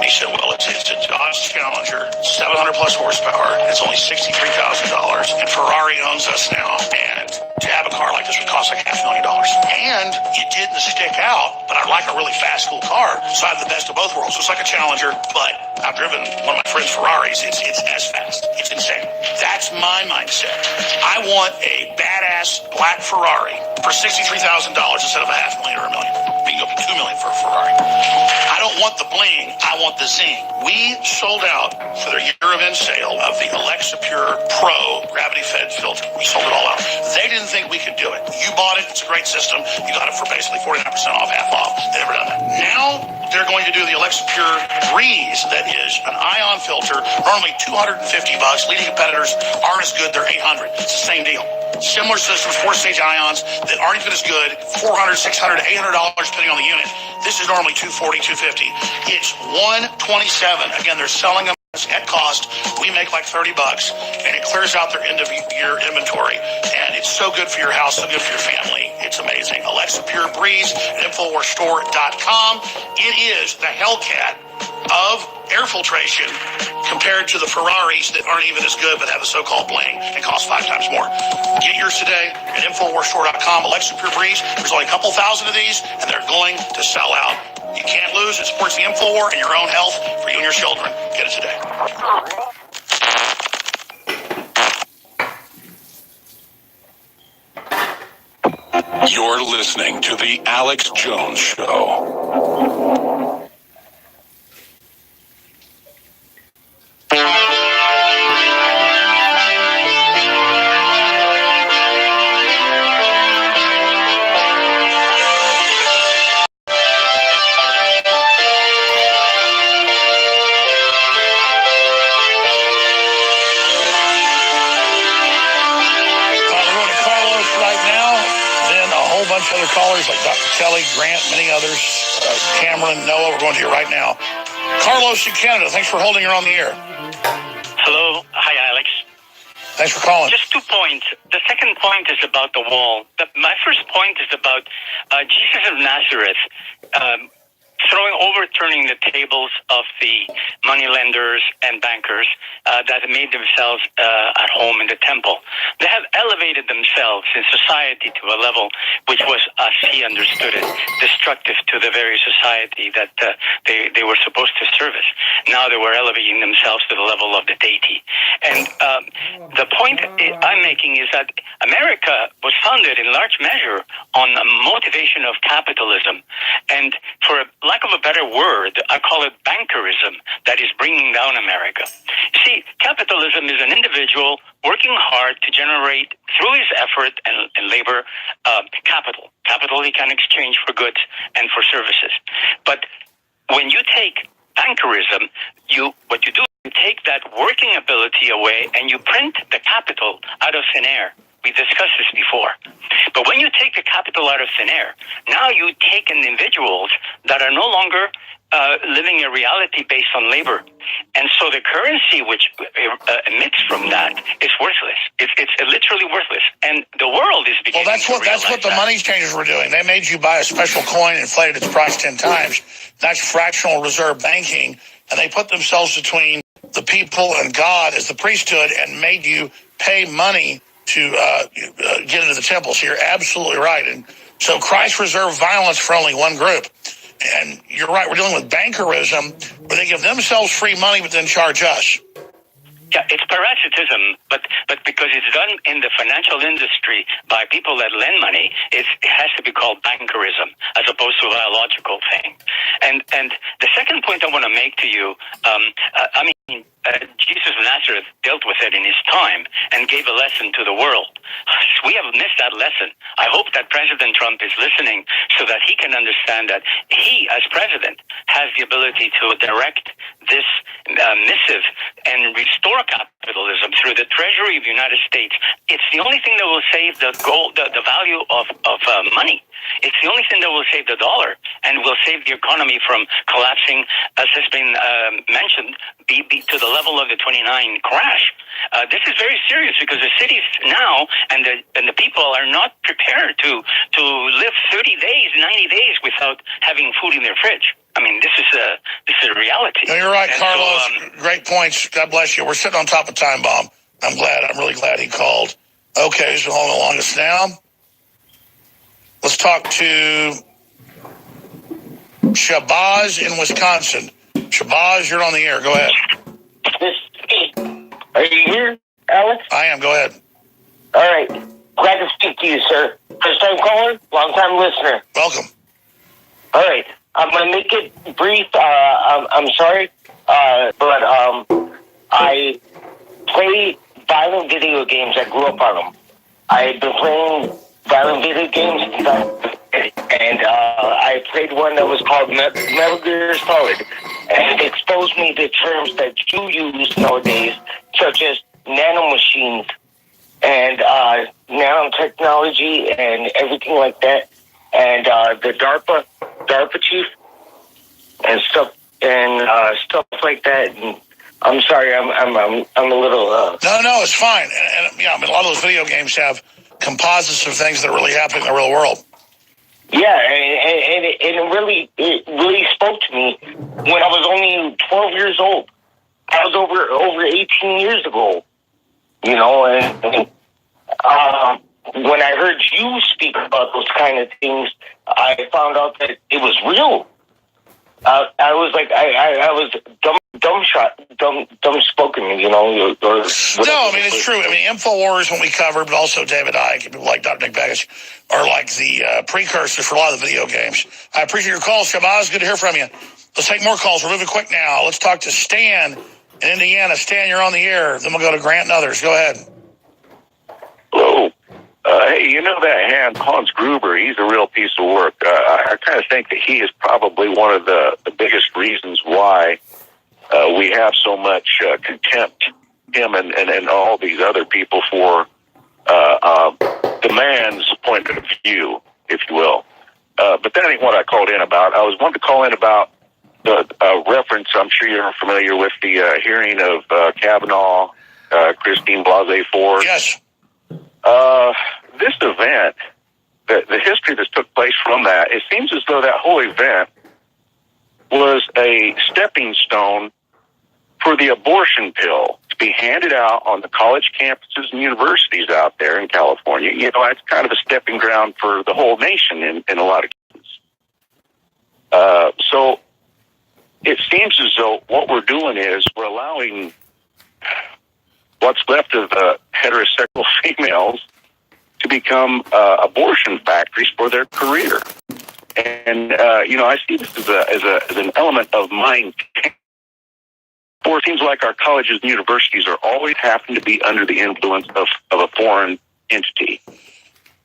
he said, well, it's a Dodge Challenger, 700 plus horsepower. It's only $63,000. And Ferrari owns us now. And to have a car like this would cost like $500,000. And it didn't stick out, but I like a really fast, cool car. So I have the best of both worlds. So it's like a Challenger, but I've driven one of my friend's Ferraris. It's as fast. It's insane. That's my mindset. I want a badass black Ferrari for $63,000 instead of $500,000 or $1 million. We can go for $2 million for a Ferrari. I don't want the bling. I want the zing. We sold out for their year of end sale of the Alexa Pure Pro gravity-fed filter. We sold it all out. They didn't think we could do it. You bought it. It's a great system. You got it for basically 49% off, half off. They never done that. Now they're going to do the Alexa Pure Breeze. That is an ion filter. Normally $250. Leading competitors aren't as good. They're $800. It's the same deal. Similar systems, 4-stage ions that aren't even as good, $400, $600, $800 depending on the unit. This is normally $240, $250. It's $127. Again, they're selling them at cost. We make like $30, and it clears out their end of year inventory. And it's so good for your house, so good for your family. It's amazing. Alexa Pure Breeze at InfoWarsStore.com. It is the Hellcat of air filtration compared to the Ferraris that aren't even as good but have the so-called bling and cost 5 times more. Get yours today at InfoWarsStore.com. Alexa Pure Breeze. There's only a couple thousand of these, and they're going to sell out. You can't lose. It supports the InfoWar and your own health for you and your children. Get it today. You're listening to The Alex Jones Show. Other callers like Dr. Kelly, Grant, many others, Cameron, Noah, we're going to you right now. Carlos in Canada, thanks for holding her on the air. Hello. Hi, Alex. Thanks for calling. Just 2 points. The second point is about the wall. My first point is about Jesus of Nazareth overturning the tables of the moneylenders and bankers that made themselves at home in the temple. They have elevated themselves in society to a level which was, as he understood it, destructive to the very society that they were supposed to service. Now they were elevating themselves to the level of the deity. And the point I'm making is that America was founded in large measure on the motivation of capitalism. And for lack of a better word, I call it bankerism that is bringing down America. See, capitalism is an individual working hard to generate, through his effort and labor, capital. Capital he can exchange for goods and for services. But when you take bankerism, you take that working ability away and you print the capital out of thin air. We discussed this before. But when you take the capital out of thin air, now you take individuals that are no longer living a reality based on labor. And so the currency which emits from that is worthless. It's literally worthless. And the world is beginning that's what the money changers were doing. They made you buy a special coin, inflated its price 10 times. That's fractional reserve banking. And they put themselves between the people and God as the priesthood and made you pay money to get into the temple. So you're absolutely right. And so Christ reserved violence for only one group. And you're right, we're dealing with bankerism, where they give themselves free money but then charge us. Yeah, it's parasitism, but because it's done in the financial industry by people that lend money, it has to be called bankerism as opposed to a biological thing. And the second point I want to make to you, Jesus of Nazareth dealt with it in his time and gave a lesson to the world. We have missed that lesson. I hope that President Trump is listening so that he can understand that he, as president, has the ability to direct this missive and restore capitalism through the Treasury of the United States. It's the only thing that will save the value of money. It's the only thing that will save the dollar and will save the economy from collapsing, as has been mentioned, to the level of the 29 crash. This is very serious because the cities now and the people are not prepared to live 30 days, 90 days without having food in their fridge. I mean, this is a reality. No, you're right, And Carlos. so, Great points. God bless you. We're sitting on top of Time Bomb. I'm really glad he called. Okay, so hold on along us now. Let's talk to Shabazz in Wisconsin. Shabazz, you're on the air. Go ahead. Are you here, Alex? I am. Go ahead. All right. Glad to speak to you, sir. First time caller, long time listener. Welcome. All right. I'm going to make it brief. I'm sorry, but I play violent video games. I grew up on them. I've been playing violent video games, and I played one that was called Metal Gear Solid, and it exposed me to terms that you use nowadays, such as nanomachines and nanotechnology and everything like that, and the DARPA chief and stuff like that. And I'm sorry, I'm a little. No, it's fine. And yeah, I mean, a lot of those video games have composites of things that are really happening in the real world. Yeah, and it really spoke to me when I was only 12 years old. I was over 18 years ago, you know, and when I heard you speak about those kind of things, I found out that it was real. I was like, I was dumb spoken, you know. No, I mean, it's true. I mean, InfoWars, when we covered, but also David Icke and people like Dr. Nick Baggage are like the precursors for a lot of the video games. I appreciate your call, Shabazz. Good to hear from you. Let's take more calls. We're moving quick now. Let's talk to Stan in Indiana. Stan, you're on the air. Then we'll go to Grant and others. Go ahead. Hello. Hey, you know that Hans Gruber, he's a real piece of work. I kind of think that he is probably one of the biggest reasons why we have so much contempt, him and all these other people, for the man's point of view, if you will. But that ain't what I called in about. I was wanting to call in about the reference. I'm sure you're familiar with the hearing of Kavanaugh, Christine Blasey Ford. Yes. This event, the history that took place from that, it seems as though that whole event was a stepping stone for the abortion pill to be handed out on the college campuses and universities out there in California. You know, it's kind of a stepping ground for the whole nation in a lot of cases. So it seems as though what we're doing is we're allowing what's left of the heterosexual females to become abortion factories for their career. And, you know, I see this as an element of mind. For it seems like our colleges and universities are always having to be under the influence of a foreign entity.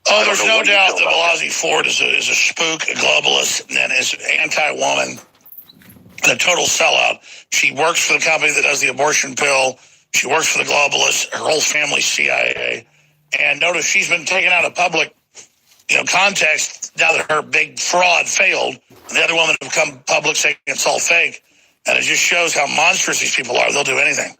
Oh, there's no doubt that Blasey Ford is a spook, a globalist, and is anti-woman, and a total sellout. She works for the company that does the abortion pill. She works for the globalists. Her whole family's CIA. And notice she's been taken out of public, context now that her big fraud failed. And the other women have come public saying it's all fake. And it just shows how monstrous these people are. They'll do anything.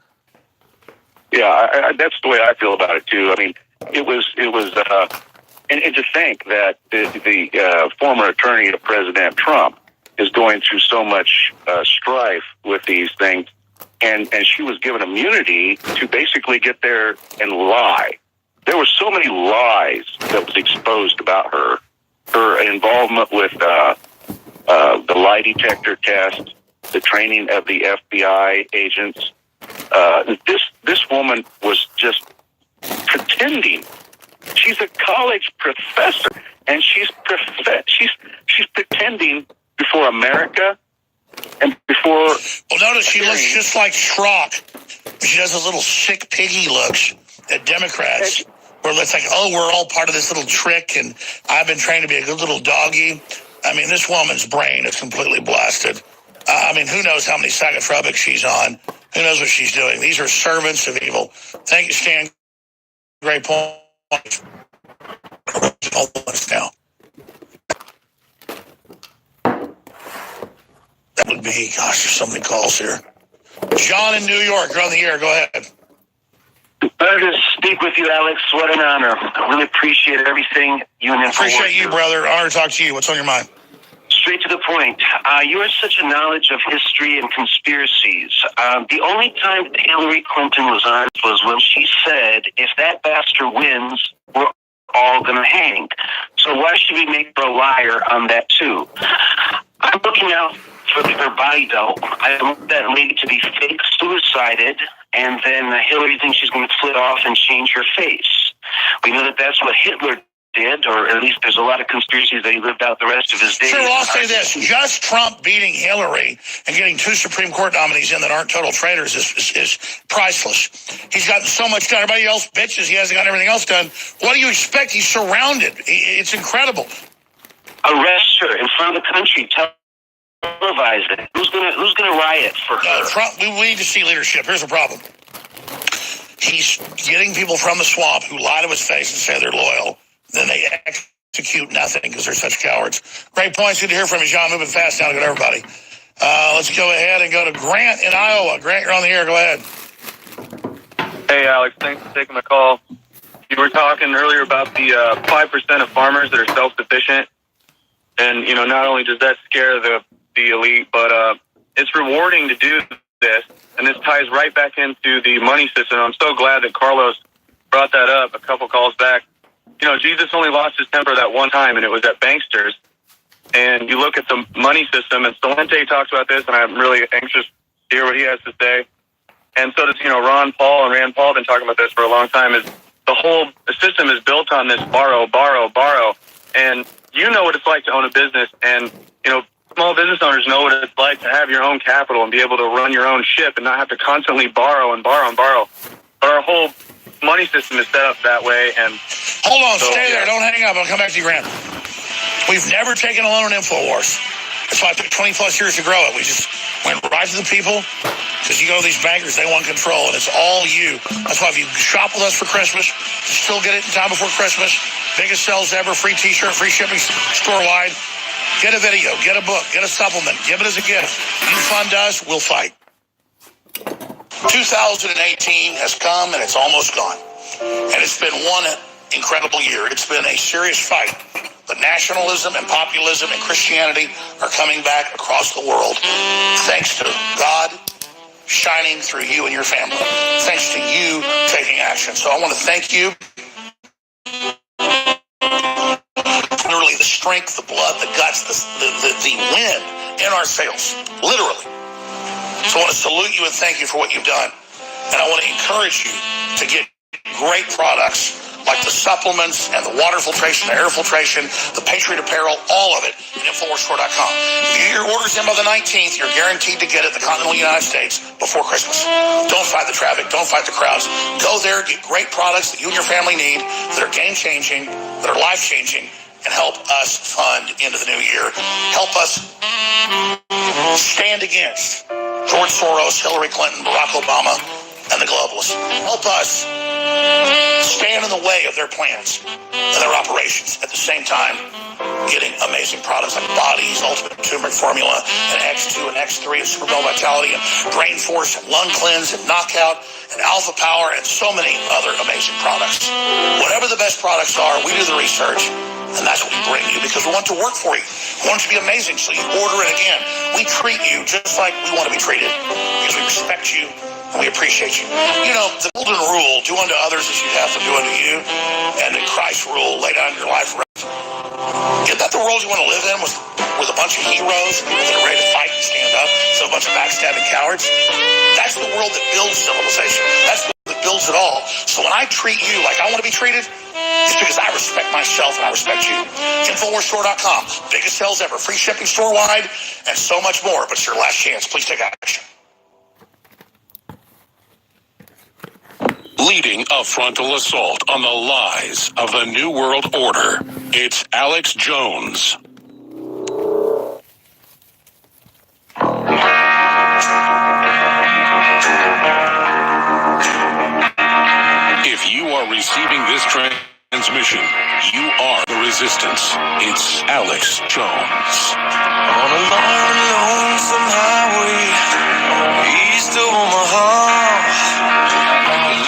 Yeah, that's the way I feel about it too. I mean, it was, and to think that the former attorney of President Trump is going through so much strife with these things, and she was given immunity to basically get there and lie. There were so many lies that was exposed about her involvement with the lie detector test, the training of the FBI agents. This woman was just pretending. She's a college professor, and she's pretending before America and before. Well, notice she looks just like Schrock. She does those little sick piggy looks at Democrats, where it's like, oh, we're all part of this little trick, and I've been trained to be a good little doggy. I mean, this woman's brain is completely blasted. Who knows how many psychotropics she's on? Who knows what she's doing? These are servants of evil. Thank you, Stan. Great point. Now. That would be, gosh, there's so many calls here. John in New York, you're on the air. Go ahead. Better to speak with you, Alex. What an honor. I really appreciate everything you and InfoWars. Appreciate you, brother. Honor to talk to you. What's on your mind? straight to the point. You have such a knowledge of history and conspiracies. The only time that Hillary Clinton was honest was when she said, if that bastard wins, we're all going to hang. So why should we make her a liar on that too? I'm looking out for her body, though. I want that lady to be fake suicided, and then Hillary thinks she's going to flit off and change her face. We know that that's what Hitler did, or at least there's a lot of conspiracies that he lived out the rest of his days. Sure, well, I'll say this. Just Trump beating Hillary and getting 2 Supreme Court nominees in that aren't total traitors is priceless. He's gotten so much done. Everybody else bitches he hasn't gotten everything else done. What do you expect? He's surrounded. It's incredible. Arrest her in front of the country. Televise it. Who's gonna riot for her? Trump, we need to see leadership. Here's the problem. He's getting people from the swamp who lie to his face and say they're loyal. Then they execute nothing because they're such cowards. Great points. Good to hear from you, John. Moving fast now. Good, everybody. Let's go ahead and go to Grant in Iowa. Grant, you're on the air. Go ahead. Hey, Alex. Thanks for taking the call. You were talking earlier about the 5% of farmers that are self-sufficient. And, you know, not only does that scare the elite, but it's rewarding to do this. And this ties right back into the money system. I'm so glad that Carlos brought that up a couple calls back. You know, Jesus only lost his temper that one time, and it was at banksters. And you look at the money system, and Solente talks about this, and I'm really anxious to hear what he has to say. And so does, you know, Ron Paul and Rand Paul have been talking about this for a long time, is the whole system is built on this borrow, borrow, borrow. And you know what it's like to own a business, and, you know, small business owners know what it's like to have your own capital and be able to run your own ship and not have to constantly borrow and borrow and borrow. But our whole money system is set up that way. And hold on, stay there. Don't hang up. I'll come back to you, Grant. We've never taken a loan in InfoWars. That's why it took 20 plus years to grow it. We just went right to the people because you go to these bankers, they want control, and it's all you. That's why if you shop with us for Christmas, you still get it in time before Christmas. Biggest sales ever, free t-shirt, free shipping store-wide. Get a video, get a book, get a supplement, give it as a gift. You fund us, we'll fight. 2018 has come and it's almost gone. And it's been one incredible year. It's been a serious fight. But nationalism and populism and Christianity are coming back across the world. Thanks to God shining through you and your family. Thanks to you taking action. So I want to thank you. Literally the strength, the blood, the guts, the wind in our sails. Literally. So I want to salute you and thank you for what you've done. And I want to encourage you to get great products like the supplements and the water filtration, the air filtration, the Patriot apparel, all of it at InfoWarsStore.com. If you get your orders in by the 19th, you're guaranteed to get it in the continental United States before Christmas. Don't fight the traffic. Don't fight the crowds. Go there, get great products that you and your family need, that are game-changing, that are life-changing, and help us fund into the new year. Help us stand against George Soros, Hillary Clinton, Barack Obama, and the globalists. Help us stand in the way of their plans and their operations. At the same time, getting amazing products like Body's Ultimate Turmeric Formula and X2 and X3 and Super Bell Vitality and Brain Force and Lung Cleanse and Knockout and Alpha Power and so many other amazing products. Whatever the best products are, we do the research, and that's what we bring you because we want to work for you. We want it to be amazing, so you order it again. We treat you just like we want to be treated because we respect you and we appreciate you. You know, the golden rule, do unto others as you'd have them do unto you, and the Christ rule, lay down your life. Is that the world you want to live in with a bunch of heroes that are ready to fight and stand up, so a bunch of backstabbing cowards? That's the world that builds civilization. That's the world that builds it all. So when I treat you like I want to be treated, it's because I respect myself and I respect you. InfoWarsStore.com. Biggest sales ever. Free shipping store-wide and so much more. But it's your last chance. Please take action. Leading a frontal assault on the lies of the New World Order, it's Alex Jones. If you are receiving this transmission, you are the resistance. It's Alex Jones. On a long, lonesome highway east of Omaha,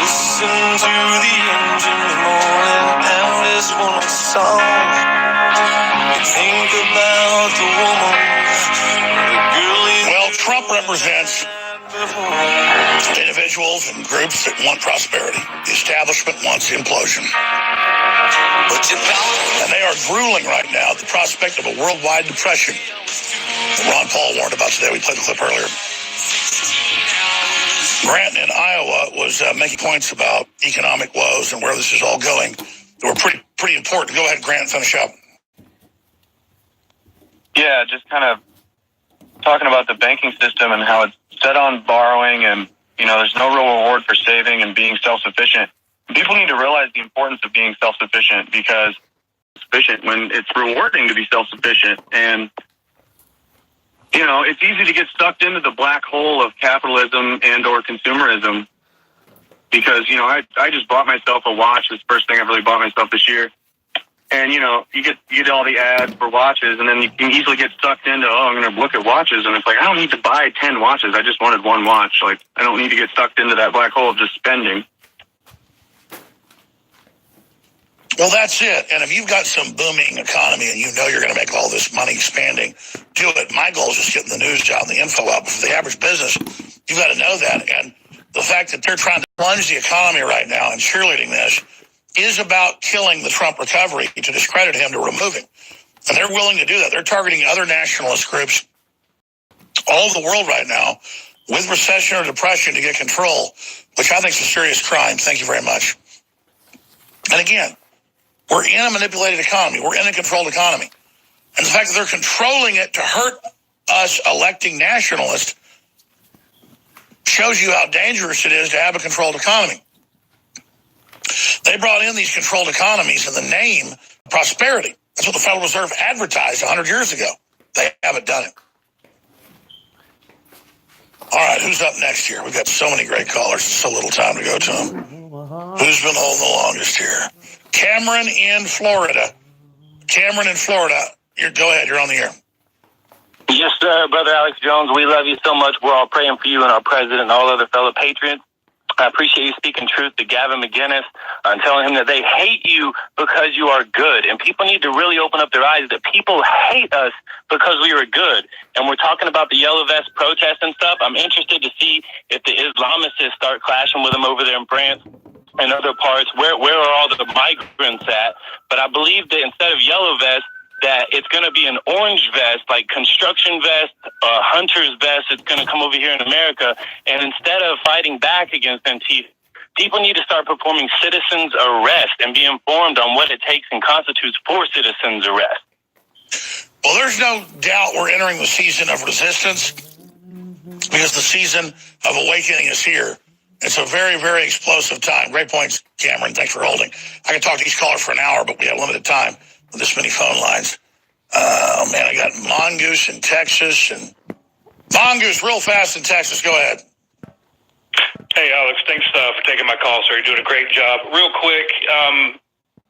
listen to the engine moaning out this one song. You think about the woman represents individuals and groups that want prosperity. The establishment wants implosion. And they are drooling right now at the prospect of a worldwide depression that Ron Paul warned about today. We played the clip earlier. Grant in Iowa was making points about economic woes and where this is all going that were pretty important. Go ahead, Grant, finish up. Yeah, just kind of talking about the banking system and how it's set on borrowing and, there's no real reward for saving and being self-sufficient. People need to realize the importance of being self-sufficient because when it's rewarding to be self-sufficient. And, it's easy to get sucked into the black hole of capitalism and or consumerism because, I just bought myself a watch. This first thing I've really bought myself this year. And, you get all the ads for watches, and then you can easily get sucked into, I'm going to look at watches. And it's like, I don't need to buy 10 watches. I just wanted one watch. Like, I don't need to get sucked into that black hole of just spending. Well, that's it. And if you've got some booming economy and you're going to make all this money expanding, do it. My goal is just getting the news out and the info out. But for the average business, you've got to know that. And the fact that they're trying to plunge the economy right now and cheerleading this is about killing the Trump recovery to discredit him, to remove him. And they're willing to do that. They're targeting other nationalist groups all over the world right now with recession or depression to get control, which I think is a serious crime. Thank you very much. And again, we're in a manipulated economy. We're in a controlled economy. And the fact that they're controlling it to hurt us electing nationalists shows you how dangerous it is to have a controlled economy. They brought in these controlled economies in the name of prosperity. That's what the Federal Reserve advertised 100 years ago. They haven't done it. All right, who's up next here? We've got so many great callers. So little time to go to them. Who's been holding the longest here? Cameron in Florida. Cameron in Florida. Go ahead. You're on the air. Yes, sir, Brother Alex Jones. We love you so much. We're all praying for you and our president and all other fellow patriots. I appreciate you speaking truth to Gavin McInnes and telling him that they hate you because you are good. And people need to really open up their eyes that people hate us because we are good. And we're talking about the yellow vest protests and stuff. I'm interested to see if the Islamists start clashing with them over there in France and other parts. Where are all the migrants at? But I believe that instead of yellow vest, that it's going to be an orange vest, like construction vest, hunter's vest. It's going to come over here in America. And instead of fighting back against Antifa, people need to start performing citizens arrest and be informed on what it takes and constitutes for citizens arrest. Well, there's no doubt we're entering the season of resistance because the season of awakening is here. It's a very, very explosive time. Great points, Cameron. Thanks for holding. I can talk to each caller for an hour, but we have limited time with this many phone lines. Oh, man, I got Mongoose in Texas. And Mongoose, real fast in Texas. Go ahead. Hey, Alex, thanks for taking my call, sir. You're doing a great job. Real quick,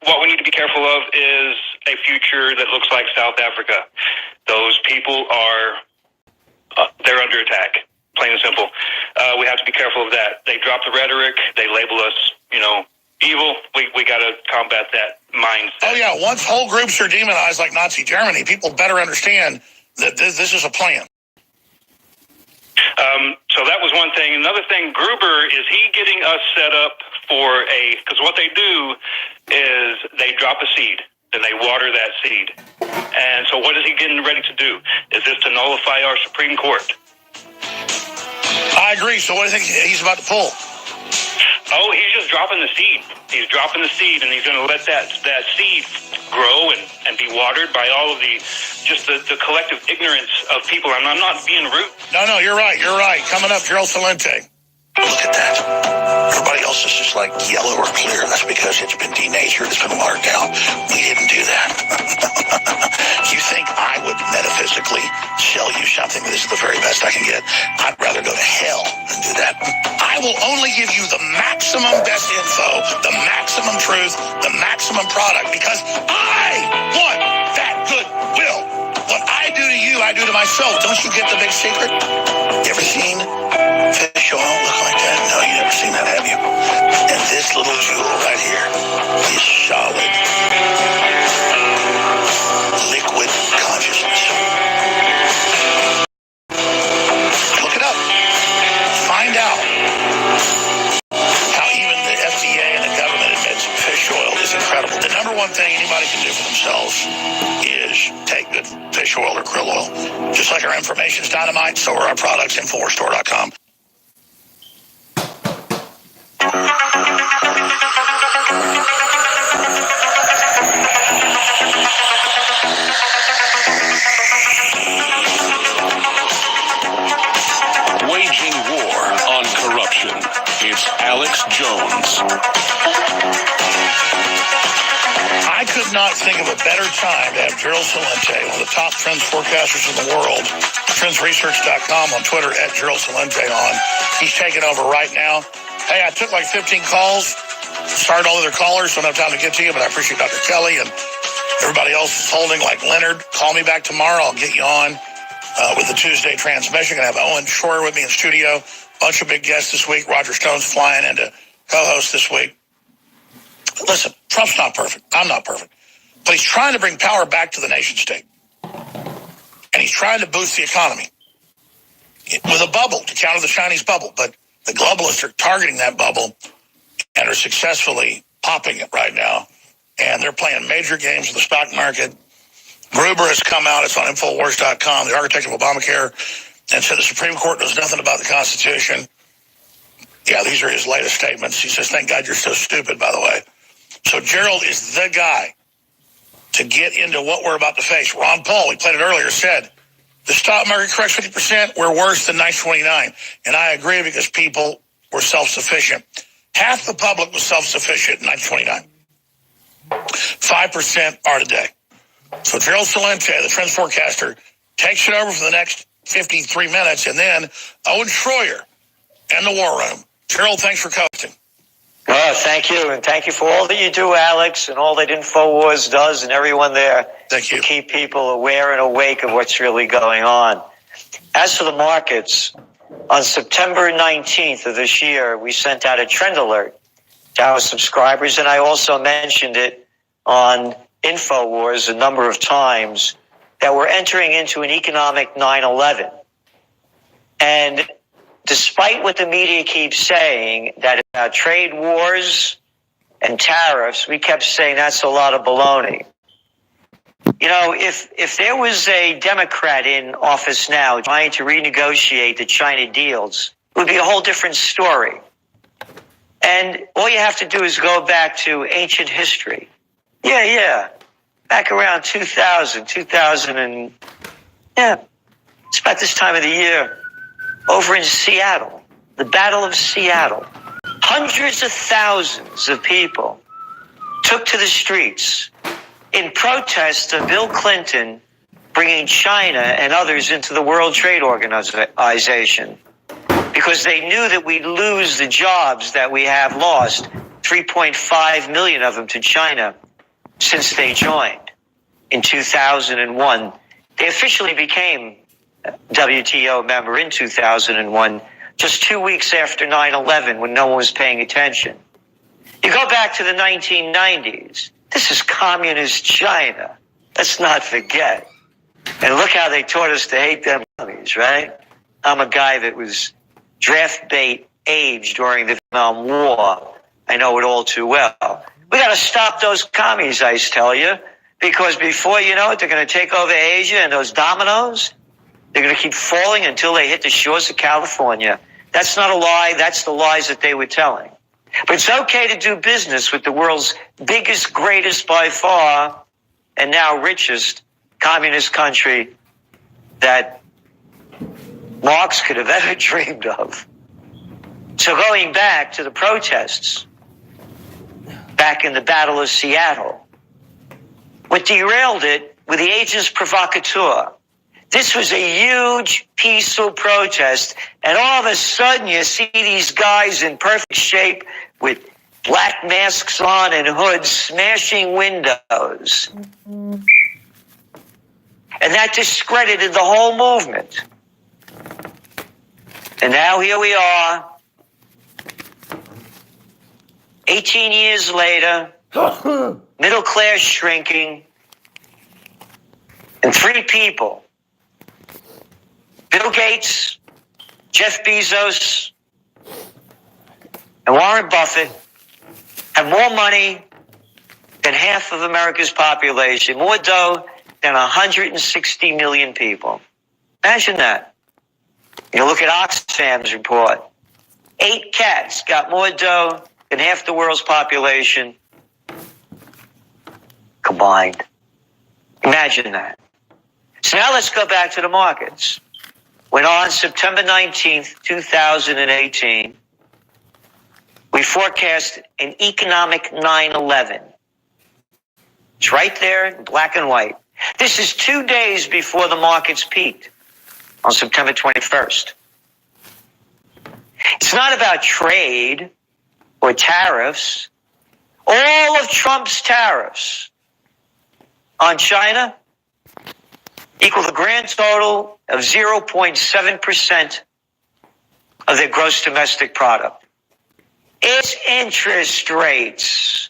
what we need to be careful of is a future that looks like South Africa. Those people they're under attack, plain and simple. We have to be careful of that. They drop the rhetoric. They label us, evil. We got to combat that mindset. Oh, yeah. Once whole groups are demonized like Nazi Germany, people better understand that this is a plan. So that was one thing. Another thing, Gruber, is he getting us set up for because what they do is they drop a seed, then they water that seed. And so what is he getting ready to do? Is this to nullify our Supreme Court? I agree. So what do you think he's about to pull? Oh, he's just dropping the seed. He's dropping the seed, and he's going to let that seed grow and be watered by all of the collective ignorance of people. I'm not being rude. No, you're right. You're right. Coming up, Gerald Celente. Look at that. Everybody else is just like yellow or clear. That's because it's been denatured. It's been watered down. We didn't do that. You think I would metaphysically sell you something that is the very best I can get? I'd rather go to hell than do that. I will only give you the maximum best info, the maximum truth, the maximum product, because I want that goodwill. What I do to you, I do to myself. Don't you get the big secret? You ever seen fish oil look like that? No, you never seen that, have you? And this little jewel right here is solid, liquid consciousness. Look it up. Just like our information is dynamite, so are our products. InfoWarsStore.com. Waging war on corruption. It's Alex Jones. I could not think of a better time to have Gerald Celente, one of the top trends forecasters in the world, trendsresearch.com on Twitter, @Gerald Celente on. He's taking over right now. Hey, I took like 15 calls. Sorry to all other callers. Don't have time to get to you, but I appreciate Dr. Kelly and everybody else is holding, like Leonard. Call me back tomorrow. I'll get you on with the Tuesday transmission. Going to have Owen Shroyer with me in studio. Bunch of big guests this week. Roger Stone's flying in to co-host this week. Listen, Trump's not perfect. I'm not perfect. But he's trying to bring power back to the nation state. And he's trying to boost the economy with a bubble to counter the Chinese bubble. But the globalists are targeting that bubble and are successfully popping it right now. And they're playing major games in the stock market. Gruber has come out. It's on Infowars.com, the architect of Obamacare, and said the Supreme Court knows nothing about the Constitution. Yeah, these are his latest statements. He says, thank God you're so stupid, by the way. So Gerald is the guy to get into what we're about to face. Ron Paul, we played it earlier, said, the stock market corrects 50%, we're worse than 1929. And I agree because people were self-sufficient. Half the public was self-sufficient in 1929. 5% are today. So Gerald Celente, the trends forecaster, takes it over for the next 53 minutes, and then Owen Shroyer and the War Room. Gerald, thanks for coaching. Oh, thank you, and thank you for all that you do, Alex, and all that InfoWars does, and everyone there. Thank you. To keep people aware and awake of what's really going on. As for the markets, on September 19th of this year, we sent out a trend alert to our subscribers, and I also mentioned it on InfoWars a number of times, that we're entering into an economic 9/11. And despite what the media keeps saying, that it's about trade wars and tariffs, we kept saying that's a lot of baloney. You know, if there was a Democrat in office now trying to renegotiate the China deals, it would be a whole different story. And all you have to do is go back to ancient history. Yeah. Back around 2000, it's about this time of the year, over in Seattle, the Battle of Seattle. Hundreds of thousands of people took to the streets in protest of Bill Clinton bringing China and others into the World Trade Organization, because they knew that we'd lose the jobs that we have lost, 3.5 million of them to China since they joined in 2001. They officially became WTO member in 2001, just 2 weeks after 9/11, when no one was paying attention. You go back to the 1990s. This is communist China. Let's not forget. And look how they taught us to hate them commies, right? I'm a guy that was draft bait age during the Vietnam War. I know it all too well. We got to stop those commies, I tell you, because before you know it, they're going to take over Asia, and those dominoes, they're going to keep falling until they hit the shores of California. That's not a lie. That's the lies that they were telling. But it's okay to do business with the world's biggest, greatest by far, and now richest communist country that Marx could have ever dreamed of. So going back to the protests, back in the Battle of Seattle, what derailed it were the agents provocateurs. This was a huge, peaceful protest, and all of a sudden you see these guys in perfect shape with black masks on and hoods smashing windows. And that discredited the whole movement. And now here we are, 18 years later, middle class shrinking, and three people, Bill Gates, Jeff Bezos, and Warren Buffett, have more money than half of America's population, more dough than 160 million people. Imagine that. You look at Oxfam's report. 8 cats got more dough than half the world's population combined. Imagine that. So now let's go back to the markets. When on September 19th, 2018, we forecast an economic 9/11. It's right there in black and white. This is 2 days before the markets peaked on September 21st. It's not about trade or tariffs. All of Trump's tariffs on China equal the grand total of 0.7% of their gross domestic product. It's interest rates.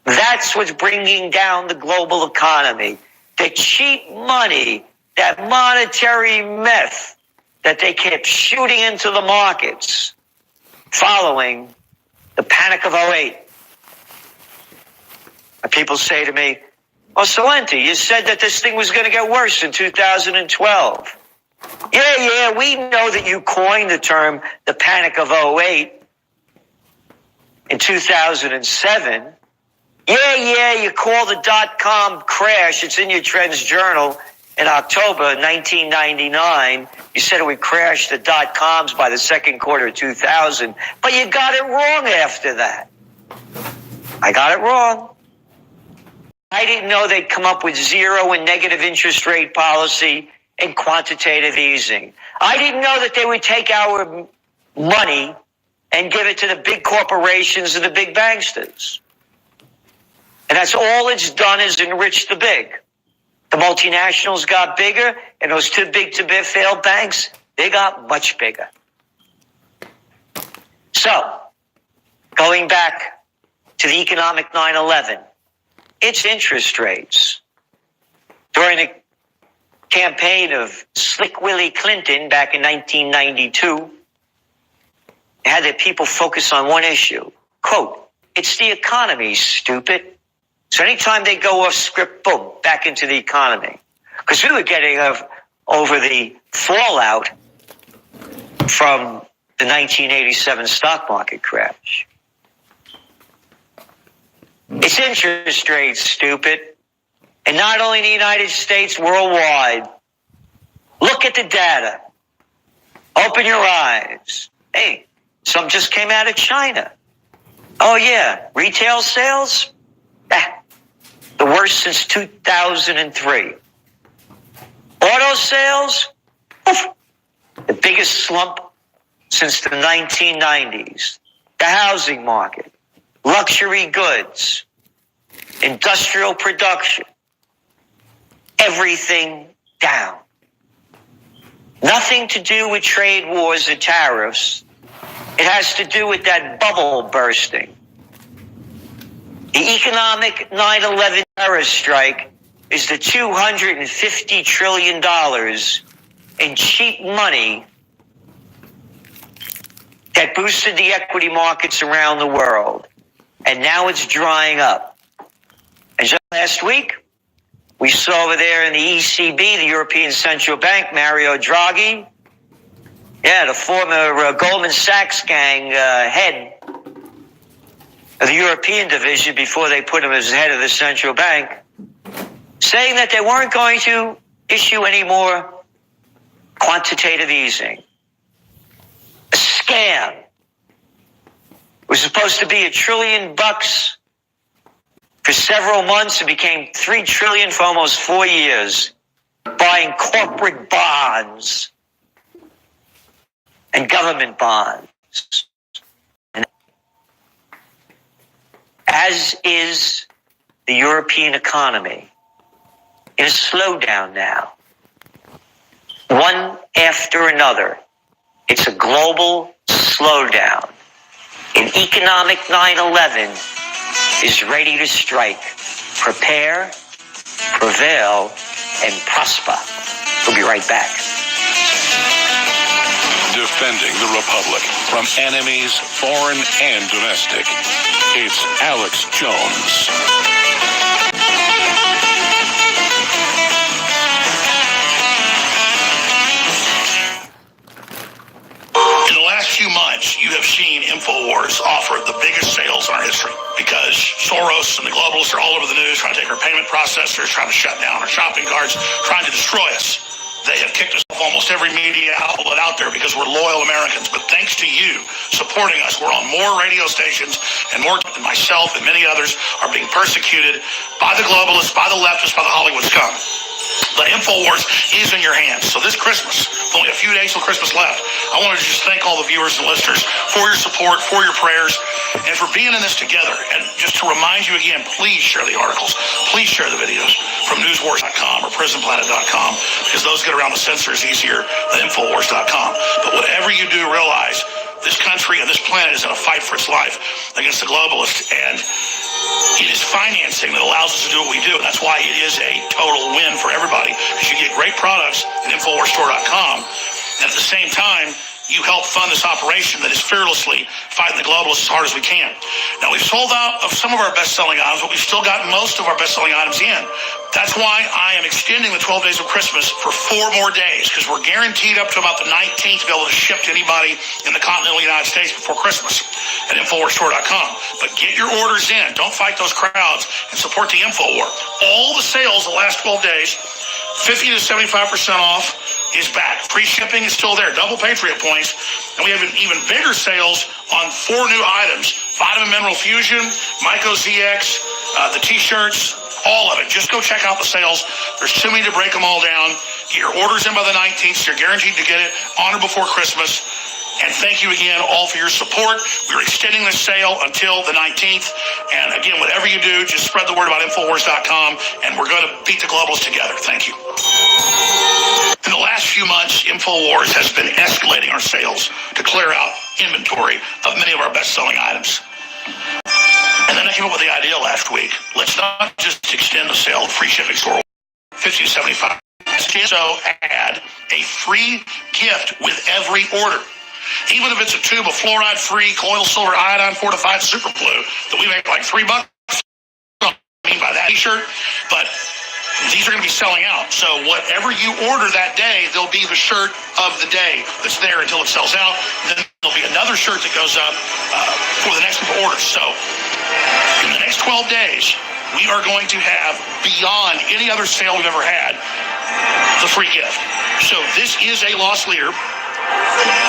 That's what's bringing down the global economy. The cheap money, that monetary myth that they kept shooting into the markets following the panic of 2008. People say to me, well, Celente, you said that this thing was going to get worse in 2012. Yeah, we know that you coined the term the panic of 2008 in 2007. Yeah, you call the dot-com crash. It's in your Trends Journal in October 1999. You said it would crash the dot-coms by the second quarter of 2000, but you got it wrong after that. I got it wrong. I didn't know they'd come up with zero and negative interest rate policy and quantitative easing. I didn't know that they would take our money and give it to the big corporations and the big banksters. And that's all it's done is enrich the big. The multinationals got bigger, and those too big to fail banks, they got much bigger. So, going back to the economic 9/11, it's interest rates. During the campaign of Slick Willie Clinton back in 1992, they had their people focus on one issue. Quote, it's the economy, stupid. So anytime they go off script, boom, back into the economy. Because we were getting over the fallout from the 1987 stock market crash. It's interest rates, stupid. And not only in the United States, worldwide. Look at the data. Open your eyes. Hey, some just came out of China. Oh, yeah, retail sales? The worst since 2003. Auto sales? The biggest slump since the 1990s. The housing market, luxury goods, industrial production, everything down. Nothing to do with trade wars or tariffs. It has to do with that bubble bursting. The economic 9/11 terror strike is the $250 trillion in cheap money that boosted the equity markets around the world. And now it's drying up. And just last week, we saw over there in the ECB, the European Central Bank, Mario Draghi, the former Goldman Sachs gang head of the European division before they put him as head of the central bank, saying that they weren't going to issue any more quantitative easing. A scam. It was supposed to be $1 trillion for several months. It became $3 trillion for almost 4 years, buying corporate bonds and government bonds. As is the European economy, in a slowdown now. One after another. It's a global slowdown. An economic 9/11 is ready to strike. Prepare, prevail, and prosper. We'll be right back. Defending the Republic from enemies, foreign and domestic. It's Alex Jones. InfoWars offer the biggest sales in our history because Soros and the globalists are all over the news trying to take our payment processors, trying to shut down our shopping carts, trying to destroy us. They have kicked us off almost every media outlet out there because we're loyal Americans. But thanks to you supporting us, we're on more radio stations, and more than myself and many others are being persecuted by the globalists, by the leftists, by the Hollywood scum. The InfoWars is in your hands. So this Christmas, with only a few days till Christmas left, I want to just thank all the viewers and listeners for your support, for your prayers, and for being in this together. And just to remind you again, please share the articles. Please share the videos from newswars.com or prisonplanet.com because those get around the censors easier than infowars.com. But whatever you do, realize this country and this planet is in a fight for its life against the globalists, and it is financing that allows us to do what we do. And that's why it is a total win for everybody, because you get great products at InfoWarsStore.com. And at the same time, you help fund this operation that is fearlessly fighting the globalists as hard as we can. Now, we've sold out of some of our best-selling items, but we've still got most of our best-selling items in. That's why I am extending the 12 days of Christmas for 4 more days, because we're guaranteed up to about the 19th to be able to ship to anybody in the continental United States before Christmas at InfoWarsStore.com. But get your orders in. Don't fight those crowds and support the InfoWar. All the sales the last 12 days, 50 to 75% off, is back. Free shipping is still there. Double Patriot points. And we have an even bigger sales on 4 new items. Vitamin Mineral Fusion, Myco ZX, the t-shirts, all of it. Just go check out the sales. There's too many to break them all down. Get your orders in by the 19th. So you're guaranteed to get it on or before Christmas. And thank you again all for your support. We're extending this sale until the 19th. And again, whatever you do, just spread the word about Infowars.com, and we're going to beat the globalists together. Thank you. In the last few months, InfoWars has been escalating our sales to clear out inventory of many of our best-selling items. And then I came up with the idea last week. Let's not just extend the sale of free shipping store 50 to 75. So add a free gift with every order. Even if it's a tube of fluoride-free colloidal silver iodine fortified super glue that we make like $3. I mean by that t-shirt, but these are going to be selling out. So whatever you order that day, there'll be the shirt of the day that's there until it sells out. Then there'll be another shirt that goes up for the next group of orders. So in the next 12 days, we are going to have, beyond any other sale we've ever had, the free gift. So this is a loss leader.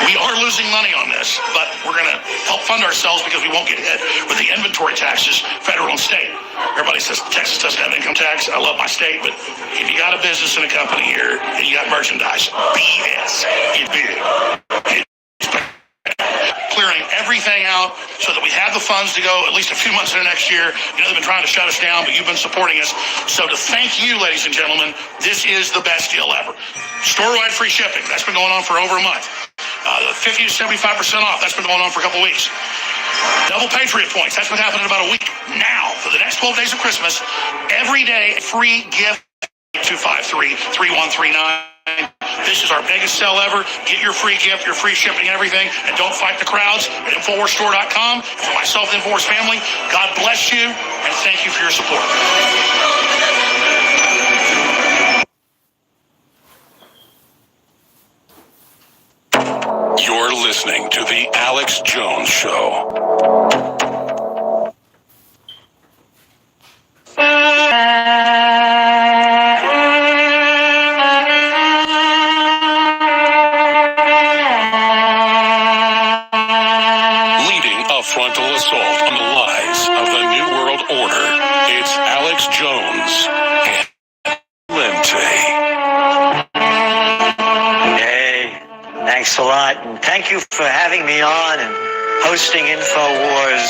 We are losing money on this, but we're going to help fund ourselves because we won't get hit with the inventory taxes, federal and state. Everybody says Texas doesn't have income tax. I love my state, but if you got a business and a company here and you got merchandise, BS. It's big. Clearing everything out so that we have the funds to go at least a few months into next year. You know, they've been trying to shut us down, but you've been supporting us. So to thank you, ladies and gentlemen, this is the best deal ever. Store-wide free shipping. That's been going on for over a month. The 50 to 75% off. That's been going on for a couple weeks. Double Patriot points. That's been happening in about a week. Now, for the next 12 days of Christmas, every day, free gift. 253-3139. This is our biggest sell ever. Get your free gift, your free shipping, and everything. And don't fight the crowds at InfoWarsStore.com. For myself and the InfoWars family, God bless you, and thank you for your support. You're listening to The Alex Jones Show. Leading a frontal assault on the lies of the New World Order, it's Alex Jones and Lindsay. Thanks a lot, and thank you for having me on and hosting InfoWars.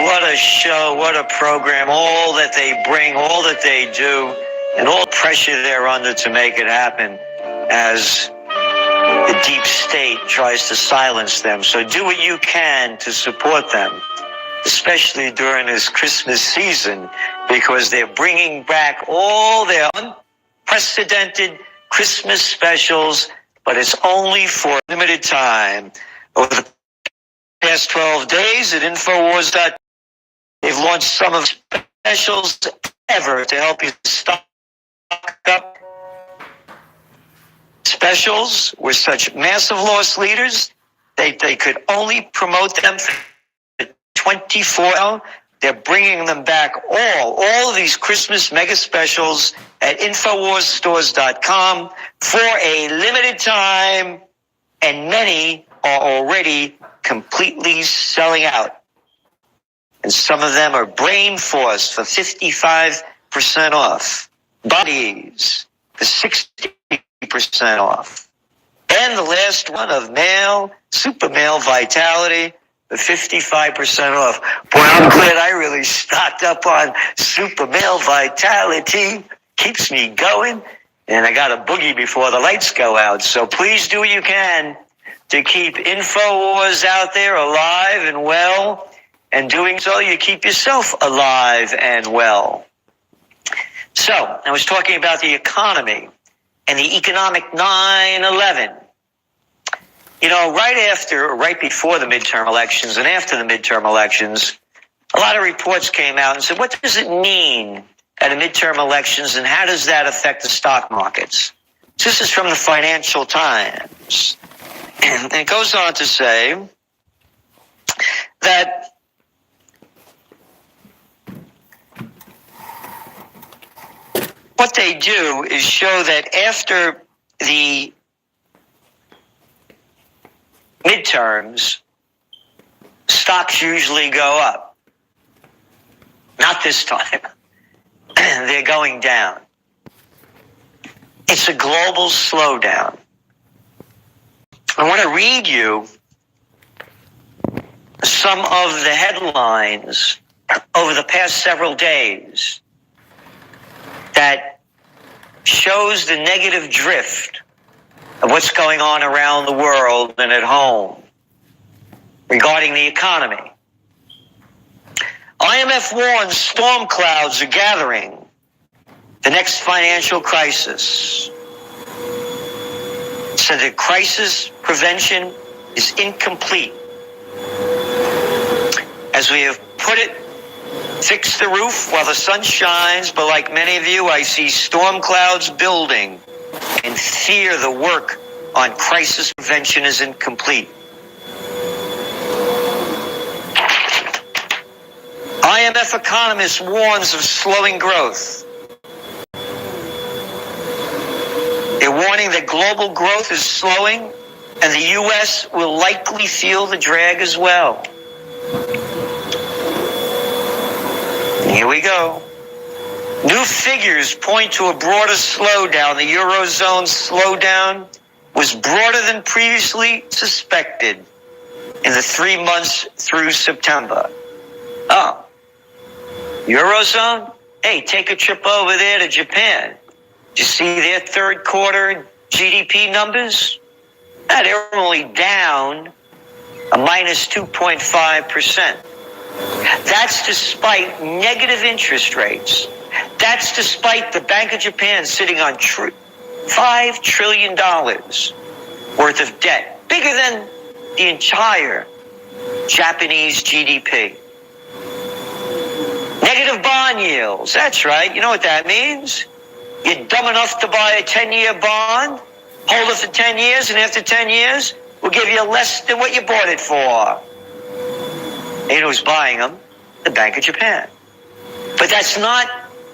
What a show, what a program, all that they bring, all that they do, and all the pressure they're under to make it happen as the deep state tries to silence them. So do what you can to support them, especially during this Christmas season, because they're bringing back all their unprecedented Christmas specials, but it's only for a limited time. Over the past 12 days at InfoWars.com, they've launched some of the specials ever to help you stock up. Specials were such massive loss leaders, they could only promote them 24. They're bringing them back all of these Christmas mega specials at InfoWarsStores.com for a limited time, and many are already completely selling out. And some of them are Brain Force for 55% off. Bodies for 60% off. And the last one of Male, Super Male Vitality for 55% off. Boy, I'm glad I really stocked up on Super Male Vitality. Keeps me going. And I got a boogie before the lights go out. So please do what you can to keep InfoWars out there alive and well. And doing so, you keep yourself alive and well. So, I was talking about the economy and the economic 9/11. You know, right before the midterm elections and after the midterm elections, a lot of reports came out and said, what does it mean at a midterm elections and how does that affect the stock markets? So this is from the Financial Times. And it goes on to say that what they do is show that after the midterms, stocks usually go up. Not this time. They're going down. It's a global slowdown. I want to read you some of the headlines over the past several days that shows the negative drift of what's going on around the world and at home regarding the economy. IMF warns storm clouds are gathering. The next financial crisis. So the crisis prevention is incomplete. As we have put it, fix the roof while the sun shines, but like many of you, I see storm clouds building and fear the work on crisis prevention is incomplete. IMF economist warns of slowing growth. They're warning that global growth is slowing and the U.S. will likely feel the drag as well. Here we go. New figures point to a broader slowdown. The Eurozone slowdown was broader than previously suspected in the 3 months through September. Oh, Eurozone? Hey, take a trip over there to Japan. Did you see their third quarter GDP numbers? They're only down a minus 2.5%. That's despite negative interest rates. That's despite the Bank of Japan sitting on $5 trillion worth of debt, bigger than the entire Japanese GDP. Negative bond yields. That's right. You know what that means? You're dumb enough to buy a 10-year bond, hold it for 10 years, and after 10 years, we'll give you less than what you bought it for. You know who's buying them? The Bank of Japan. But that's not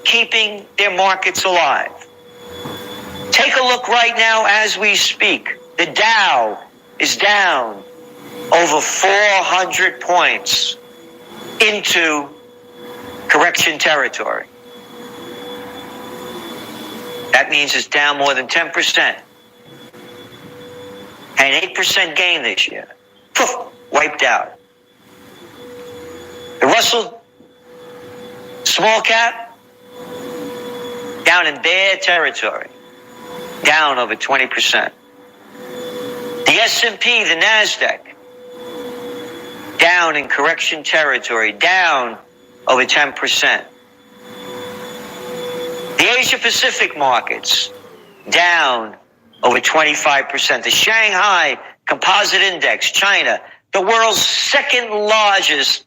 keeping their markets alive. Take a look right now as we speak. The Dow is down over 400 points into correction territory. That means it's down more than 10%. An 8% gain this year. Poof, wiped out. The Russell small cap, down in bad territory. Down over 20%. The S&P, the NASDAQ, down in correction territory. Down over 10%. The Asia Pacific markets, down over 25%. The Shanghai Composite Index, China, the world's second largest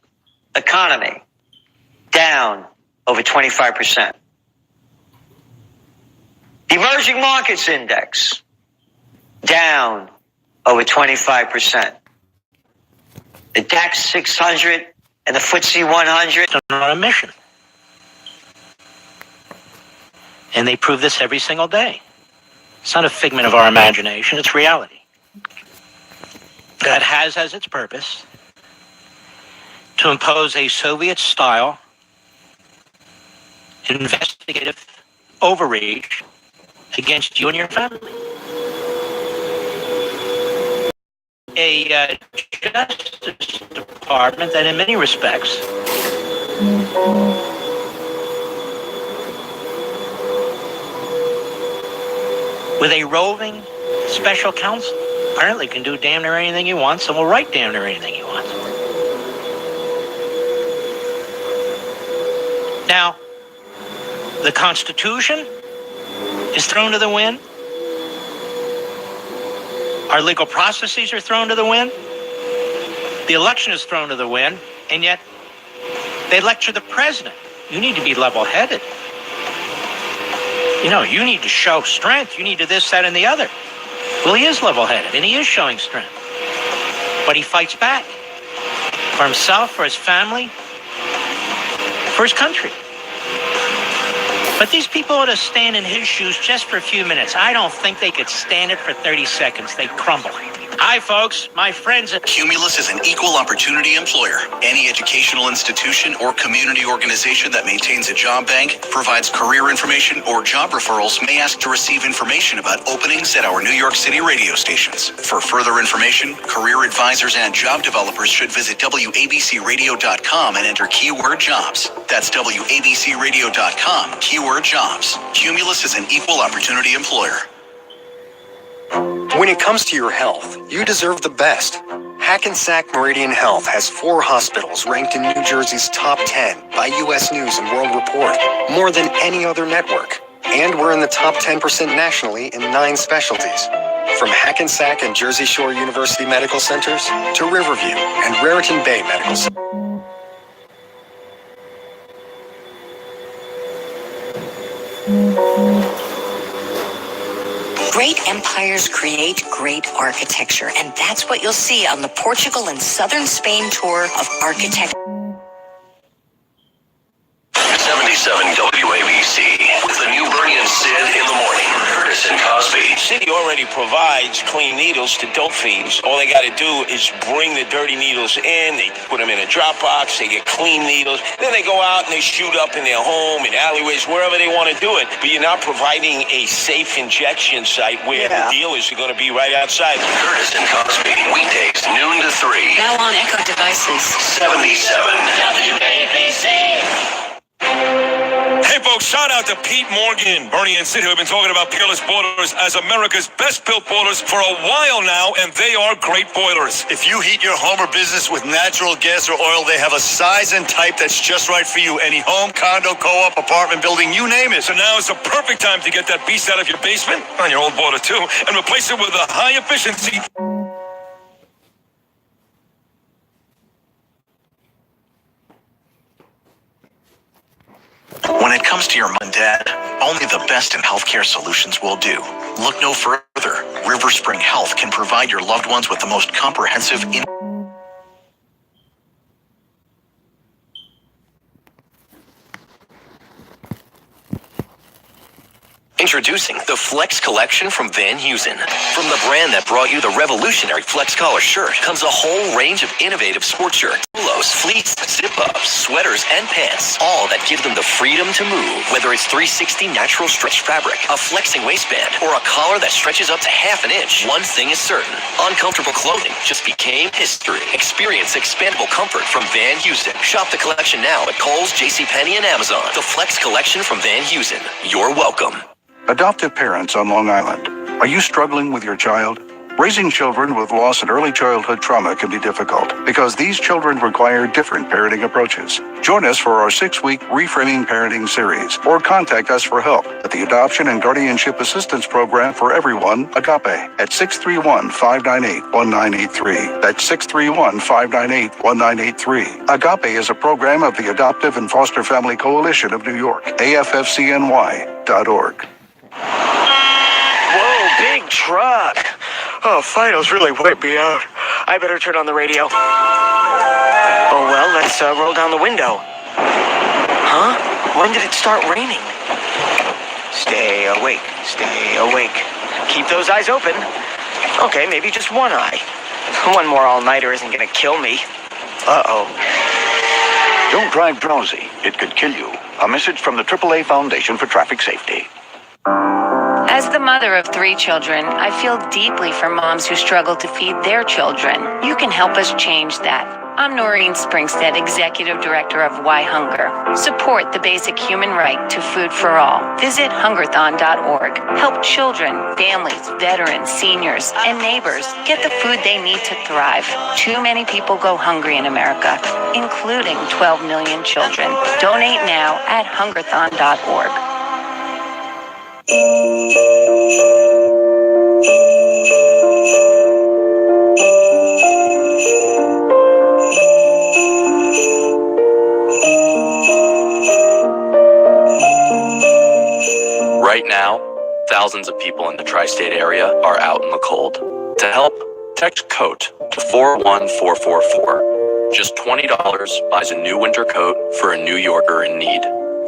economy, down over 25%. The Emerging Markets Index, down over 25%. The DAX 600 and the FTSE 100 are on a mission. And they prove this every single day. It's not a figment of our imagination, it's reality. That has as its purpose to impose a Soviet-style investigative overreach against you and your family. A Justice Department that in many respects with a roving special counsel apparently can do damn near anything he wants and will write damn near anything he wants. Now, the Constitution is thrown to the wind. Our legal processes are thrown to the wind. The election is thrown to the wind, and yet they lecture the president. You need to be level-headed. You know, you need to show strength. You need to this, that, and the other. Well, he is level-headed, and he is showing strength. But he fights back for himself, for his family, for his country. But these people ought to stand in his shoes just for a few minutes. I don't think they could stand it for 30 seconds. They crumble. Hi, folks. My friends at Cumulus is an equal opportunity employer. Any educational institution or community organization that maintains a job bank, provides career information, or job referrals may ask to receive information about openings at our New York City radio stations. For further information, career advisors and job developers should visit WABCRadio.com and enter keyword jobs. That's WABCRadio.com, keyword jobs. Cumulus is an equal opportunity employer. When it comes to your health, you deserve the best. Hackensack Meridian Health has 4 hospitals ranked in New Jersey's top 10 by U.S. News and World Report, more than any other network. And we're in the top 10% nationally in 9 specialties. From Hackensack and Jersey Shore University Medical Centers to Riverview and Raritan Bay Medical Center. Great empires create great architecture, and that's what you'll see on the Portugal and Southern Spain tour of architecture. 77 WABC with the new Bernie and Sid in the morning. Curtis and Cosby. City already provides clean needles to dope fiends. All they got to do is bring the dirty needles in. They put them in a drop box. They get clean needles. Then they go out and they shoot up in their home, in alleyways, wherever they want to do it. But you're not providing a safe injection site where the dealers are going to be right outside. Curtis and Cosby. Weekdays noon to 3. Now on Echo devices. 77 WABC. Hey folks, shout out to Pete Morgan, Bernie and Sid, who have been talking about Peerless Boilers as America's best built boilers for a while now, and they are great boilers. If you heat your home or business with natural gas or oil, they have a size and type that's just right for you. Any home, condo, co-op, apartment building, you name it. So now is the perfect time to get that beast out of your basement, on your old boiler too, and replace it with a high efficiency. When it comes to your mom and dad, only the best in healthcare solutions will do. Look no further. River Spring Health can provide your loved ones with the most comprehensive Introducing the Flex Collection from Van Heusen. From the brand that brought you the revolutionary Flex Collar shirt comes a whole range of innovative sports shirts, polos, fleece, zip-ups, sweaters, and pants, all that give them the freedom to move. Whether it's 360 natural stretch fabric, a flexing waistband, or a collar that stretches up to half an inch, one thing is certain. Uncomfortable clothing just became history. Experience expandable comfort from Van Heusen. Shop the collection now at Kohl's, JCPenney, and Amazon. The Flex Collection from Van Heusen. You're welcome. Adoptive parents on Long Island. Are you struggling with your child? Raising children with loss and early childhood trauma can be difficult because these children require different parenting approaches. Join us for our 6-week Reframing Parenting series or contact us for help at the Adoption and Guardianship Assistance Program for Everyone, AGAPE, at 631-598-1983. That's 631-598-1983. AGAPE is a program of the Adoptive and Foster Family Coalition of New York, AFFCNY.org. Whoa, big truck. Oh, finals really wiped me out. I better turn on the radio. Oh, well, let's roll down the window. Huh? When did it start raining? Stay awake. Stay awake. Keep those eyes open. Okay, maybe just one eye. One more all-nighter isn't gonna kill me. Uh-oh. Don't drive drowsy. It could kill you. A message from the AAA Foundation for Traffic Safety. As the mother of 3 children, I feel deeply for moms who struggle to feed their children. You can help us change that. I'm Noreen Springstead, Executive Director of Why Hunger. Support the basic human right to food for all. Visit hungerthon.org. Help children, families, veterans, seniors, and neighbors get the food they need to thrive. Too many people go hungry in America, including 12 million children. Donate now at hungerthon.org. Right now, thousands of people in the tri-state area are out in the cold. To help, text COAT to 41444. Just $20 buys a new winter coat for a New Yorker in need.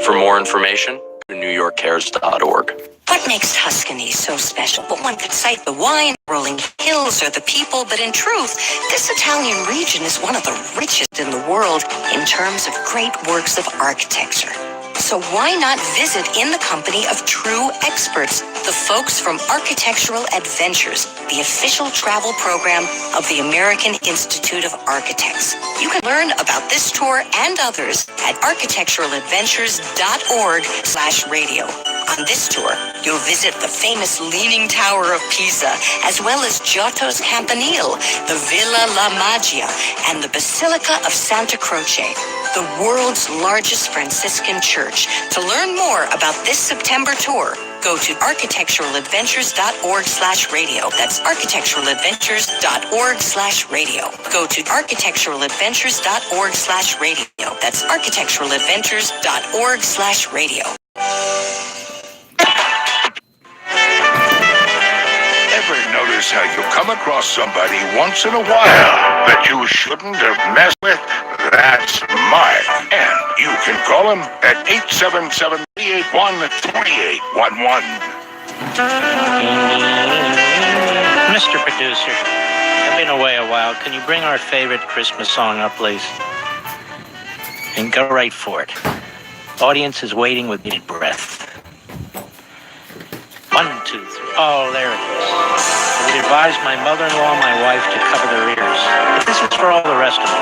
For more information, go to newyorkcares.org. What makes Tuscany so special? Well, one could cite the wine, rolling hills, or the people, but in truth, this Italian region is one of the richest in the world in terms of great works of architecture. So why not visit in the company of true experts, the folks from Architectural Adventures, the official travel program of the American Institute of Architects. You can learn about this tour and others at architecturaladventures.org/radio. On this tour, you'll visit the famous Leaning Tower of Pisa, as well as Giotto's Campanile, the Villa La Magia, and the Basilica of Santa Croce, the world's largest Franciscan church. To learn more about this September tour, go to architecturaladventures.org/radio. That's architecturaladventures.org/radio. Go to architecturaladventures.org/radio. That's architecturaladventures.org/radio. Ever notice how you come across somebody once in a while that you shouldn't have messed with? That's Mark. And you can call him at 877-381-3811. Mr. Producer, I've been away a while. Can you bring our favorite Christmas song up, please? And go right for it. Audience is waiting with bated breath. 1, 2, 3. Oh, there it is. I would advise my mother-in-law and my wife to cover their ears. But this is for all the rest of them.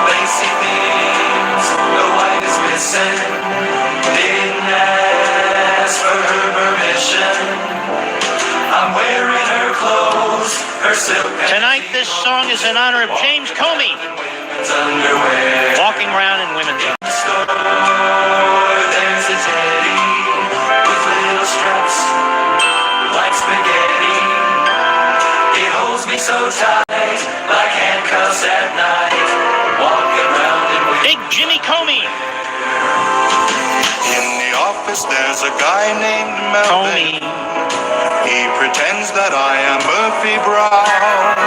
Basic things, the wife is missing. Didn't ask for her permission. I'm wearing her clothes, her silk. Tonight, this song is in honor of James Comey. Walking around in women's underwear. There's a teddy with little straps like spaghetti. It holds me so tight like handcuffs at night. Walking around in Big Jimmy Comey. In the office there's a guy named Melvin. He pretends that I am Murphy Brown.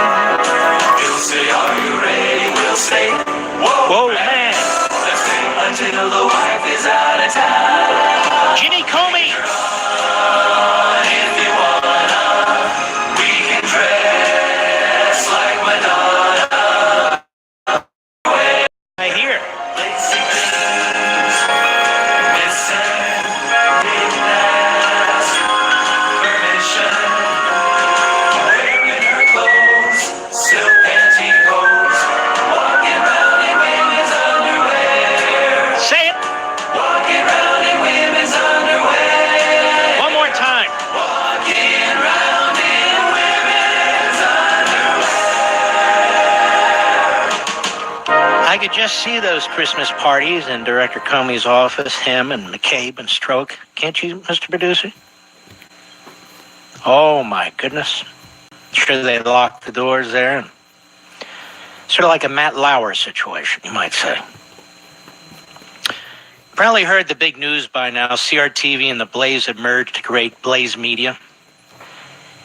He'll say, are you ready? We'll say, whoa, man. Let's stay until the wife is out of town. Jimmy Comey. If you wanna, we can dress like Madonna. I hear. Lacy things, missing, didn't ask permission. Wearing her clothes, silk pantyhose, walking around in women's underwear. Say it. Walking around in women's underwear. One more time. Walking around in women's underwear. I could just see those Christmas parties in Director Comey's office, him and McCabe and Stroke. Can't you, Mr. Producer? Oh, my goodness. Sure they locked the doors there. And sort of like a Matt Lauer situation, you might say. Probably heard the big news by now. CRTV and the Blaze have merged to create Blaze Media.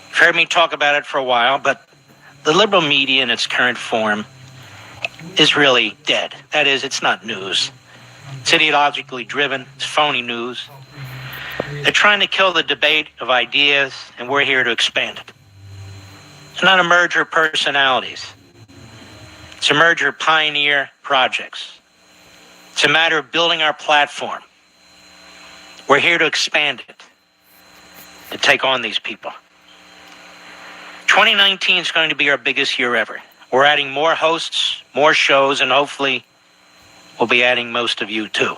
You've heard me talk about it for a while, but the liberal media in its current form is really dead. That is, it's not news. It's ideologically driven. It's phony news. They're trying to kill the debate of ideas, and we're here to expand it. It's not a merger of personalities. It's a merger of pioneer projects. It's a matter of building our platform. We're here to expand it, to take on these people. 2019 is going to be our biggest year ever. We're adding more hosts, more shows, and hopefully we'll be adding most of you too.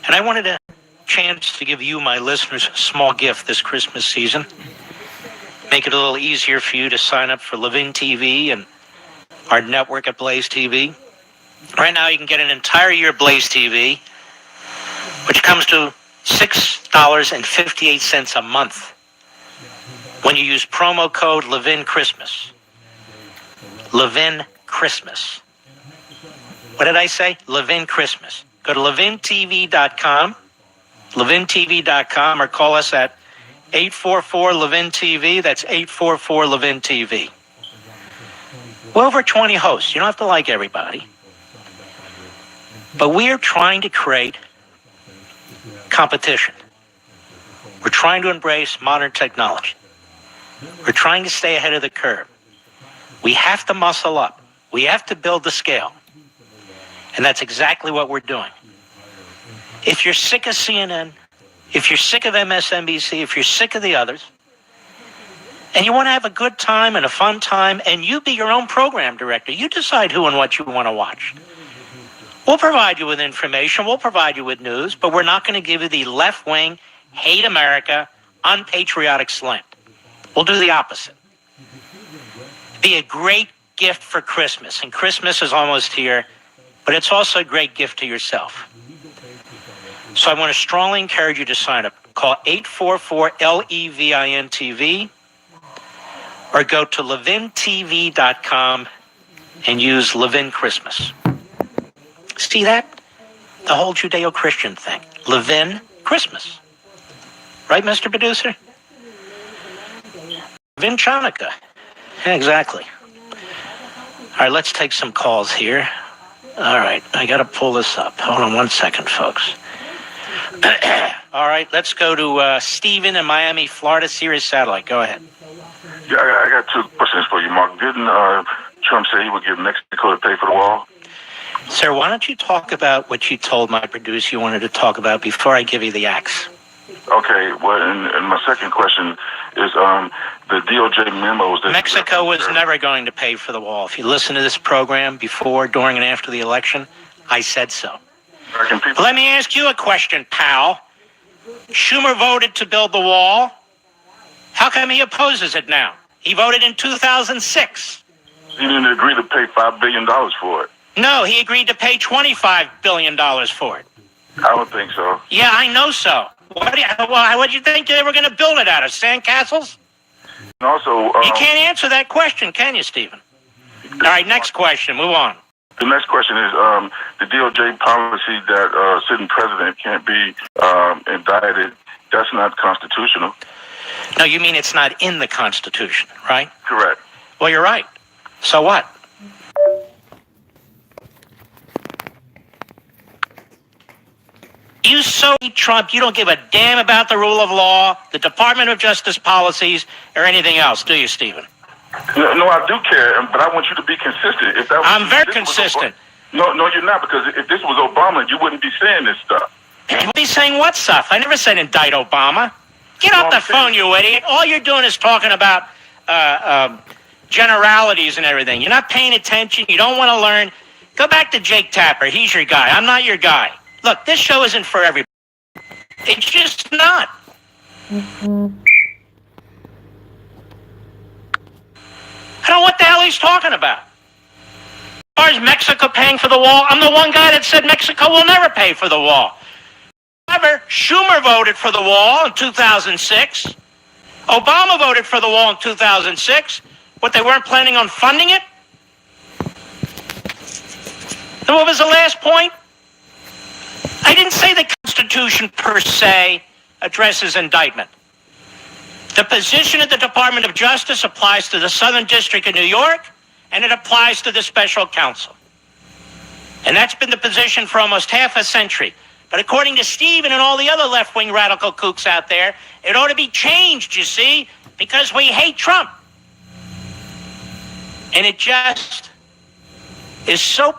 And I wanted a chance to give you, my listeners, a small gift this Christmas season. Make it a little easier for you to sign up for Levin TV and our network at Blaze TV. Right now you can get an entire year of Blaze TV, which comes to $6.58 a month when you use promo code Levin Christmas. Levin Christmas. What did I say? Levin Christmas. Go to levintv.com, levintv.com, or call us at 844-LEVIN-TV. That's 844-LEVIN-TV. We're over 20 hosts. You don't have to like everybody. But we're trying to create competition. We're trying to embrace modern technology. We're trying to stay ahead of the curve. We have to muscle up. We have to build the scale. And that's exactly what we're doing. If you're sick of CNN, if you're sick of MSNBC, if you're sick of the others, and you want to have a good time and a fun time, and you be your own program director, you decide who and what you want to watch. We'll provide you with information, we'll provide you with news, but we're not going to give you the left-wing, hate America, unpatriotic slant. We'll do the opposite. Be a great gift for Christmas, and Christmas is almost here, but it's also a great gift to yourself. So I want to strongly encourage you to sign up. Call 844-LEVIN-TV or go to levintv.com and use Levin Christmas. See that? The whole Judeo-Christian thing. Levin Christmas. Right, Mr. Producer? Levin Chanukah. Exactly. All right, let's take some calls here. All right, I got to pull this up. Hold on one second, folks. All right, let's go to Stephen in Miami, Florida, Sirius Satellite. Go ahead. Yeah, I got two questions for you, Mark. Didn't Trump say he would give Mexico to pay for the wall? Sir, why don't you talk about what you told my producer you wanted to talk about before I give you the axe? Okay, well, and my second question is the DOJ memos that Mexico was never going to pay for the wall. If you listen to this program before, during, and after the election, I said so. Let me ask you a question, pal. Schumer voted to build the wall. How come he opposes it now? He voted in 2006. He didn't agree to pay $5 billion for it. No, he agreed to pay $25 billion for it. I don't think so. Yeah, I know so. What do you think they were going to build it out of? Sandcastles? And also... you can't answer that question, can you, Stephen? All right, next question. Move on. The next question is the DOJ policy that a sitting president can't be indicted. That's not constitutional. No, you mean it's not in the Constitution, right? Correct. Well, you're right. So what? You so hate Trump, you don't give a damn about the rule of law, the Department of Justice policies, or anything else, do you, Stephen? No, I do care, but I want you to be consistent. If that was, I'm very consistent. No, you're not, because if this was Obama, you wouldn't be saying this stuff. You would be saying what stuff? I never said indict Obama. Get off the phone, you idiot. All you're doing is talking about generalities and everything. You're not paying attention. You don't want to learn. Go back to Jake Tapper. He's your guy. I'm not your guy. Look, this show isn't for everybody. It's just not. I don't know what the hell he's talking about. As far as Mexico paying for the wall, I'm the one guy that said Mexico will never pay for the wall. However, Schumer voted for the wall in 2006. Obama voted for the wall in 2006. What, they weren't planning on funding it? And what was the last point? I didn't say the Constitution per se addresses indictment. The position of the Department of Justice applies to the Southern District of New York, and it applies to the special counsel. And that's been the position for almost half a century. But according to Stephen and all the other left-wing radical kooks out there, it ought to be changed, you see, because we hate Trump. And it just is so